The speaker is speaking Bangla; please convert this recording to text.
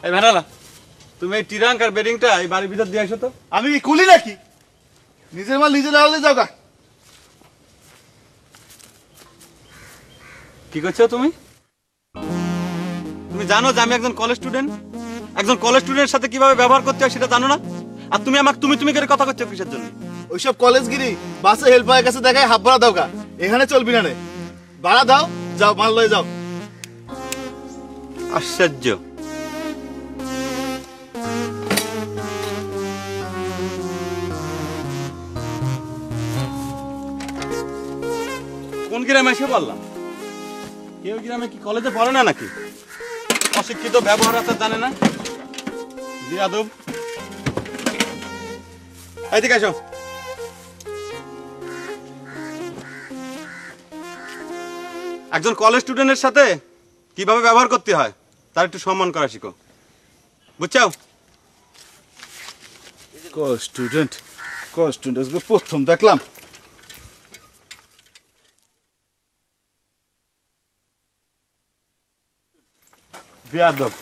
এই ভেড়ালা, তুমি এই টিরাঙ্ক আর বেডিংটা এই বাড়ির ভিতর দিয়ে আসো তো। আমি কি কুলি নাকি? নিজের মাল নিজে লাগালে যাও গা। কি করছো তুমি? তুমি জানো যে আমি একজন কলেজ স্টুডেন্ট? একজন কলেজ স্টুডেন্টের সাথে কিভাবে ব্যবহার করতে হয় সেটা জানো না? আর তুমি আমাকে তুমি করে কথা করছো কিসের জন্য? ওইসব কলেজগিরি বাসে হেল্পারের কাছে দেখায় হাফ ভাড়া দাও গা। এখানে চলবি না রে, ভাড়া দাও, যাও মাল লয়ে যাও। আশ্চর্য। কোন গ্রামে এসে বললাম? কেউ গ্রামে কি কলেজে পড়ে না নাকি? অশিক্ষিত, ব্যবহার আচার জানে না, বিয়াদব। এইদিকে এসো। একজন কলেজ স্টুডেন্টের সাথে কিভাবে ব্যবহার করতে হয় তার একটু সম্মান করা শিখো, বুঝছো? স্টুডেন্ট প্রথম দেখলাম। বিয়াদব।